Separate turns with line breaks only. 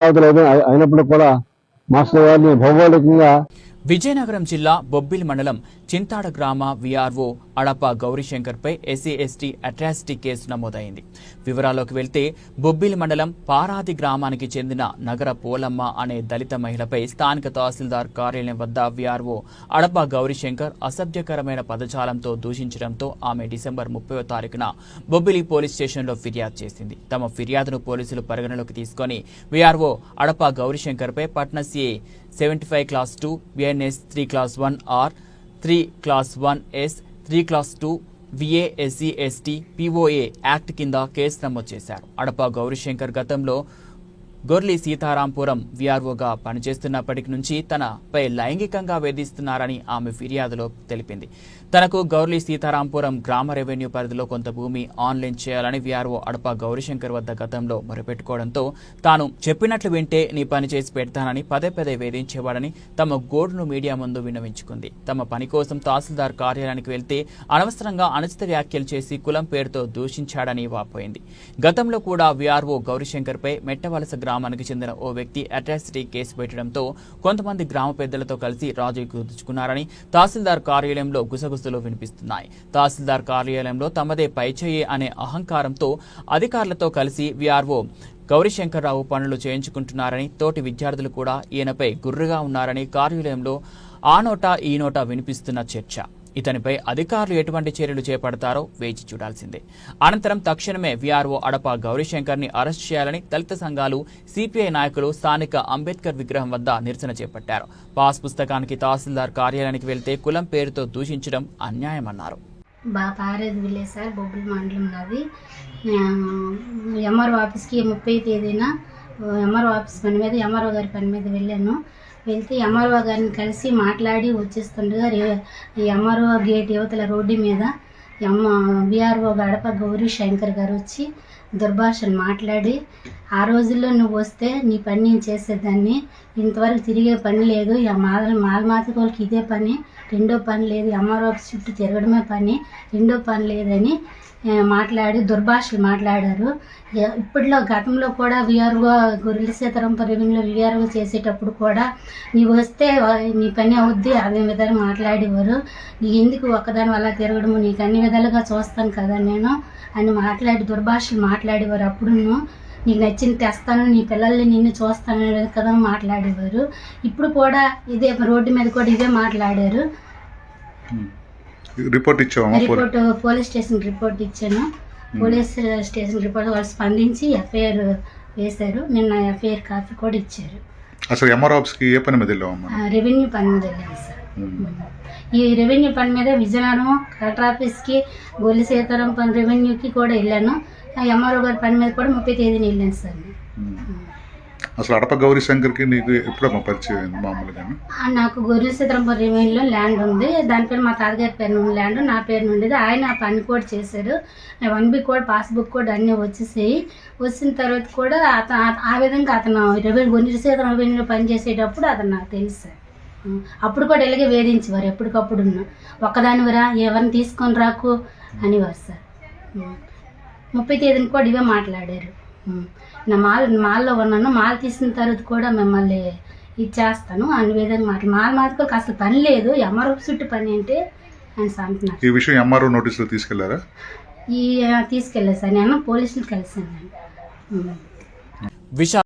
అయినప్పుడు కూడా మాస్టర్ గారిని భౌగోళికంగా
విజయనగరం జిల్లా బొబ్బిలి మండలం చింతాడ గ్రామ VRO Adapa గౌరీశంకర్పై SC ST atrocity case నమోదైంది. వివరాల్లోకి వెళ్తే బొబ్బిలి మండలం పారాది గ్రామానికి చెందిన నగర పోలమ్మ అనే దళిత మహిళపై స్థానిక తహసీల్దార్ కార్యాలయం వద్ద వీఆర్ఓ అడప గౌరీశంకర్ అసభ్యకరమైన పదజాలంతో దూషించడంతో ఆమె డిసెంబర్ 30వ తారీఖున బొబ్బిలి పోలీస్ స్టేషన్లో ఫిర్యాదు చేసింది. తమ ఫిర్యాదును పోలీసులు పరిగణలోకి తీసుకుని వీఆర్ఓ అడప గౌరీశంకర్పై Patna CI 75 class 2 BNS 3 class 1 R 3 class 1 S 3 class 2 VA SC ST POA act కింద కేసు నమోదు చేశారు. అడప గౌరీశంకర్ గతంలో గొర్లి సీతారాంపురం వీఆర్ఓగా పనిచేస్తున్నప్పటి నుంచి తనపై లైంగికంగా వేధిస్తున్నారని ఆమె ఫిర్యాదులో తెలిపింది. తనకు గౌర్లి సీతారాంపురం గ్రామ రెవెన్యూ పరిధిలో కొంత భూమి ఆన్లైన్ చేయాలని వీఆర్ఓ అడప గౌరీశంకర్ వద్ద గతంలో మొరపెట్టుకోవడంతో తాను చెప్పినట్లు వింటే నీ పని చేసి పెడతానని పదే పదే వేధించేవాడని తమ గోడును మీడియా ముందు విన్నవించుకుంది. తమ పని కోసం తహసీల్దార్ కార్యాలయానికి వెళ్తే అనవసరంగా అనుచిత వ్యాఖ్యలు చేసి కులం పేరుతో దూషించాడని వాపోయింది. గతంలో కూడా వీఆర్ఓ గౌరీశంకర్పై మెట్టవలస గ్రామానికి చెందిన ఓ వ్యక్తి అట్రాసిటీ కేసు పెట్టడంతో కొంతమంది గ్రామ పెద్దలతో కలిసి రాజీ కుదుర్చుకున్నారని తహసీల్దార్ కార్యాలయంలో గుసగుసలు వినిపిస్తున్నాయి. తహసీల్దార్ కార్యాలయంలో తమదే పైచేయి అనే అహంకారంతో అధికారులతో కలిసి వీఆర్ఓ గౌరీశంకర్రావు పనులు చేయించుకుంటున్నారని, తోటి విద్యార్థులు కూడా ఈయనపై గుర్రుగా ఉన్నారని కార్యాలయంలో ఆ నోటా ఈ నోటా వినిపిస్తున్న చర్చ. ఇతనిపై అధికారులు ఎటువంటి చర్యలు చేపడతారో వేచి చూడాల్సిందే. అనంతరం తక్షణమే వీఆర్ఓ అడప గౌరీశంకర్ ని అరెస్ట్ చేయాలని దళిత సంఘాలు, సిపిఐ నాయకులు స్థానిక అంబేద్కర్ విగ్రహం వద్ద నిరసన చేపట్టారు. పాస్ పుస్తకానికి తహసీల్దార్ కార్యాలయానికి వెళ్తే కులం పేరుతో దూషించడం అన్యాయమన్నారు.
పారేది విలేజ్ సార్, బొబ్బిలి మండలం నాది. ఎంఆర్ఓ ఆఫీస్కి 30వ తేదీన ఎంఆర్ఓ ఆఫీస్ పని మీద ఎంఆర్ఓ గారి పని మీద వెళ్ళాను. వెళ్తే ఎంఆర్ఓ గారిని కలిసి మాట్లాడి వచ్చేస్తుండగా ఎంఆర్ఓ గేట్ యువతల రోడ్డు మీద వీఆర్ఓ అడప గౌరీశంకర్ గారు వచ్చి దుర్భాషను మాట్లాడి, ఆ రోజుల్లో నువ్వు వస్తే నీ పని నేను చేసేదాన్ని, ఇంతవరకు తిరిగే పని లేదు, మాలమాతకోళ్ళకి ఇదే పని, రెండో పని లేదు, ఎంఆర్ఓ చుట్టూ తిరగడమే పని, రెండో పని లేదని మాట్లాడి దుర్భాషలు మాట్లాడారు. ఇప్పట్లో గతంలో కూడా వీఆర్ఓ గొర్రెల సీతారాంపురం రెవెన్యూలో వీఆర్ఓ చేసేటప్పుడు కూడా నీవు వస్తే నీ పని అవుద్ది అదే విధాలు మాట్లాడేవారు. నీ ఎందుకు ఒక్కదాని వల్ల తిరగడము, నీకు అన్ని విధాలుగా చూస్తాను కదా నేను అని మాట్లాడి దుర్భాషలు మాట్లాడేవారు. అప్పుడు నీకు నచ్చింది తెస్తాను, నీ పిల్లల్ని నిన్ను చూస్తాను కదా మాట్లాడేవారు. ఇప్పుడు కూడా ఇదే రోడ్డు మీద కూడా ఇదే మాట్లాడారు.
రిపోర్ట్
పోలీస్ స్టేషన్ రిపోర్ట్ ఇచ్చాను. పోలీస్ స్టేషన్ రిపోర్ట్ వాళ్ళు స్పందించి ఎఫ్ఐఆర్ వేశారు. నిన్న ఎఫ్ఐఆర్ కాపీ కూడా ఇచ్చారు.
అసలు ఎంఆర్ఓ ఆఫీస్కి ఏ పని మీద వెళ్ళాము?
రెవెన్యూ పని మీద వెళ్ళాను సార్. ఈ రెవెన్యూ పని మీద విజయనగరం కలెక్టర్ ఆఫీస్కి, గొల్లి సీతారాంపురం రెవెన్యూకి కూడా వెళ్ళాను. ఎంఆర్ఓ గారి పని మీద కూడా 30వ తేదీన వెళ్ళాను సార్.
అసలు అడప గౌరీశంకర్కి నీకు ఎప్పుడమ్మా పరిచయం? మామూలుగా
నాకు గొర్రెల సీతారాంపురం రెవెన్యూలో ల్యాండ్ ఉంది. దానిపైన మా తాతగారి పేరు ల్యాండ్ నా పేరు ఉండేది. ఆయన ఆ పని కూడా చేశారు. 1B కోడ్, పాస్బుక్ కోడ్ అన్నీ వచ్చేసాయి. వచ్చిన తర్వాత కూడా ఆ విధంగా అతను గొర్రెల సీతారాం రెవెన్యూలో పనిచేసేటప్పుడు అతను నాకు తెలుసు సార్. అప్పుడు కూడా ఇలాగే వేధించేవారు. ఎప్పటికప్పుడు ఒక్కదానివరా, ఎవరిని తీసుకొని రాకు అనేవారు సార్. 30వ తేదీన కూడా ఇవే మాట్లాడారు. నా మాల్లో ఉన్నాను, మాల్ తీసిన తర్వాత కూడా మిమ్మల్ని ఇచ్చేస్తాను అన్ని విధంగా మాతకోళ్ళకి అసలు పని లేదు, ఎంఆర్ఓ చుట్టూ పని అంటే ఆయన అంటున్నారు.
ఈ విషయం ఎంఆర్ఓ నోటీసులో తీసుకెళ్లారా?
తీసుకెళ్ళారు సార్. నేను పోలీసులు కలిసాను.